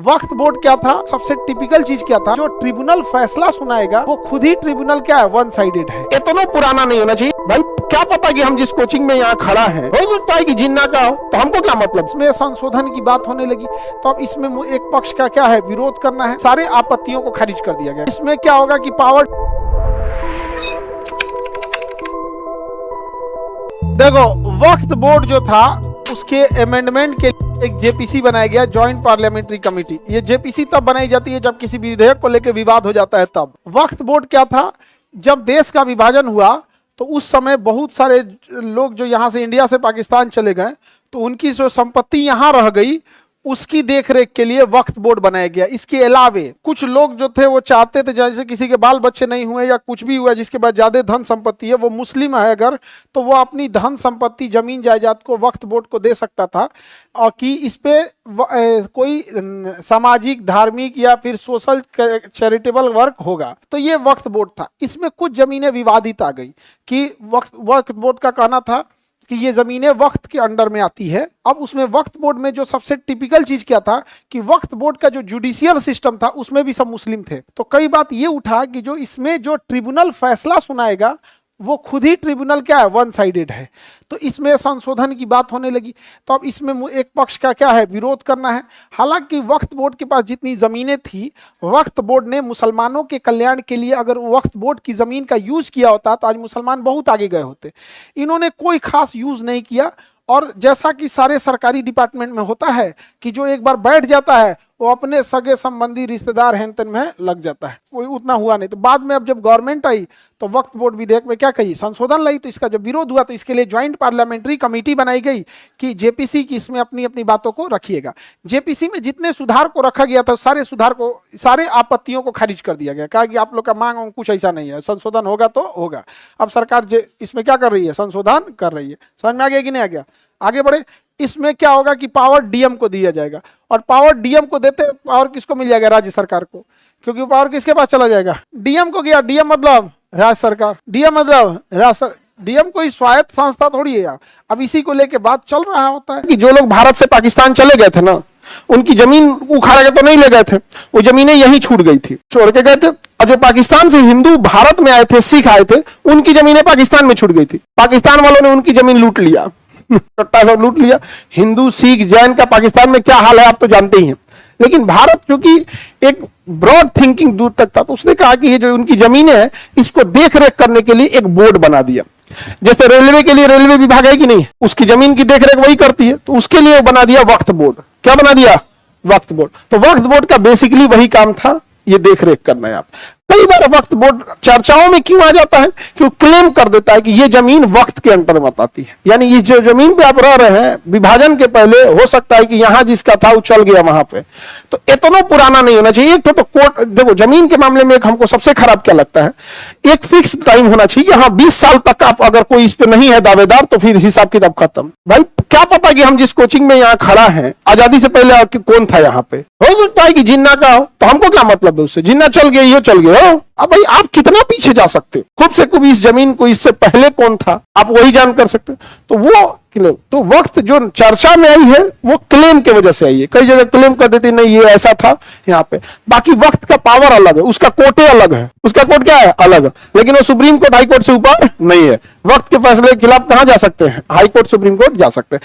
वक्फ board क्या था, सबसे टिपिकल चीज क्या था, जो ट्रिब्यूनल फैसला सुनाएगा वो खुद ही ट्रिब्यूनल क्या है, वन साइडेड है। इतना पुराना नहीं होना चाहिए भाई। क्या पता कि हम जिस कोचिंग में यहाँ खड़ा है हो सकता है कि जिन्ना का हो, तो हमको क्या मतलब। इसमें संशोधन की बात होने लगी तो अब इसमें एक पक्ष का क्या है, विरोध करना है, सारे आपत्तियों को खारिज कर दिया गया। इसमें क्या होगा कि पावर, देखो वक्फ बोर्ड जो था उसके अमेंडमेंट के एक जेपीसी बनाया गया, जॉइंट पार्लियामेंट्री कमेटी। ये जेपीसी तब बनाई जाती है जब किसी विधेयक को लेकर विवाद हो जाता है तब। वक्फ बोर्ड क्या था, जब देश का विभाजन हुआ तो उस समय बहुत सारे लोग जो यहाँ से इंडिया से पाकिस्तान चले गए तो उनकी जो संपत्ति यहाँ रह गई उसकी देखरेख के लिए वक्फ बोर्ड बनाया गया। इसके अलावे कुछ लोग जो थे वो चाहते थे, जैसे किसी के बाल बच्चे नहीं हुए या कुछ भी हुआ जिसके बाद ज्यादा धन संपत्ति है, वो मुस्लिम है अगर, तो वो अपनी धन संपत्ति जमीन जायदाद को वक्फ बोर्ड को दे सकता था और कि इस पे कोई सामाजिक, धार्मिक या फिर सोशल चैरिटेबल वर्क होगा। तो ये वक्फ बोर्ड था। इसमें कुछ जमीनें विवादित आ गई कि वक्फ बोर्ड का कहना था कि ये जमीनें वक्फ के अंडर में आती है। अब उसमें वक्फ बोर्ड में जो सबसे टिपिकल चीज क्या था कि वक्फ बोर्ड का जो जुडिशियल सिस्टम था उसमें भी सब मुस्लिम थे। तो कई बात ये उठा कि जो इसमें जो ट्रिब्यूनल फैसला सुनाएगा वो खुद ही ट्रिब्यूनल क्या है, वन साइडेड है। तो इसमें संशोधन की बात होने लगी तो अब इसमें एक पक्ष का क्या है, विरोध करना है। हालांकि वक्फ बोर्ड के पास जितनी जमीनें थी, वक्फ बोर्ड ने मुसलमानों के कल्याण के लिए अगर वक्फ बोर्ड की जमीन का यूज किया होता तो आज मुसलमान बहुत आगे गए होते। इन्होंने कोई खास यूज नहीं किया। और जैसा कि सारे सरकारी डिपार्टमेंट में होता है कि जो एक बार बैठ जाता है वो अपने सगे संबंधी रिश्तेदार हेन-तेन में लग जाता है, कोई उतना हुआ नहीं। तो बाद में अब जब गवर्नमेंट आई तो वक्फ बोर्ड विधेयक में क्या कही, संशोधन लाई। तो इसका जब विरोध हुआ तो इसके लिए ज्वाइंट पार्लियामेंट्री कमेटी बनाई गई कि जेपीसी की इसमें अपनी अपनी बातों को रखिएगा। जेपीसी में जितने सुधार को रखा गया था सारे सुधार को, सारे आपत्तियों को खारिज कर दिया गया। कहा कि आप लोग का मांग कुछ ऐसा नहीं है, संशोधन होगा तो होगा। अब सरकार इसमें क्या कर रही है, संशोधन कर रही है। समझ में आ गया कि नहीं आ गया? आगे बढ़े। इसमें क्या होगा कि पावर डीएम को दिया जाएगा और पावर डीएम को देते, पावर किसको मिल जाएगा, राज्य सरकार को। क्योंकि पावर किसके पास चला जाएगा, डीएम को गया। डीएम मतलब राज्य सरकार, डीएम मतलब डीएम कोई स्वायत्त संस्था थोड़ी है। अब इसी को लेके बात चल रहा होता है कि जो लोग भारत से पाकिस्तान चले गए थे ना, उनकी जमीन उखाड़ के तो नहीं ले गए थे, वो जमीनें यहीं छूट गई थी, छोड़ के गए थे। और जो पाकिस्तान से हिंदू भारत में आए थे, सिख आए थे, उनकी जमीनें पाकिस्तान में छूट गई थी। पाकिस्तान वालों ने उनकी जमीन लूट लिया, टट्टा सब लूट लिया। हिंदू, सिख, जैन का पाकिस्तान में क्या हाल है आप तो जानते ही हैं। लेकिन भारत क्योंकि एक ब्रॉड थिंकिंग दूर तक था तो उसने कहा कि ये जो उनकी जमीनें हैं इसको देख रेख करने के लिए एक बोर्ड बना दिया। जैसे रेलवे के लिए रेलवे विभाग है कि नहीं, उसकी जमीन की देख रेख वही करती है, तो उसके लिए बना दिया वक्फ बोर्ड। क्या बना दिया, वक्फ बोर्ड। तो वक्फ बोर्ड का बेसिकली वही काम था, ये देख रेख करना है। आप कई बार वक्फ बोर्ड चर्चाओं में क्यों आ जाता है कि वो क्लेम कर देता है कि ये जमीन वक्त के अंतर्गत आती है। यानी ये जो जमीन पे आप रह रहे हैं, विभाजन के पहले हो सकता है कि यहां जिसका था वो चल गया वहां पे। तो इतना पुराना नहीं होना चाहिए। एक तो कोर्ट, देखो जमीन के मामले में हमको सबसे खराब क्या लगता है, एक फिक्स टाइम होना चाहिए। हाँ 20 साल तक आप अगर कोई इस पे नहीं है दावेदार तो फिर हिसाब किताब खत्म। भाई क्या पता कि हम जिस कोचिंग में यहाँ खड़ा है, आजादी से पहले कौन था यहाँ पे, हो सकता है कि जिन्ना का हो, तो हमको क्या मतलब है उससे। जिन्ना चल गया, ये चल गया हो। अब भाई आप कितना पीछे जा सकते हो, खूब से खूब इस जमीन को इससे पहले कौन था आप वही जान कर सकते हो। तो वो क्लेम, तो वक्त जो चर्चा में आई है वो क्लेम की वजह से आई है। कई जगह क्लेम कर देती नहीं ये ऐसा था यहाँ पे। बाकी वक्त का पावर अलग है, उसका कोर्टे अलग है, उसका कोर्ट क्या है, अलग। लेकिन वो सुप्रीम कोर्ट हाई कोर्ट से ऊपर नहीं है। वक्त के फैसले के खिलाफ कहां जा सकते हैं, हाई कोर्ट, सुप्रीम कोर्ट जा सकते हैं।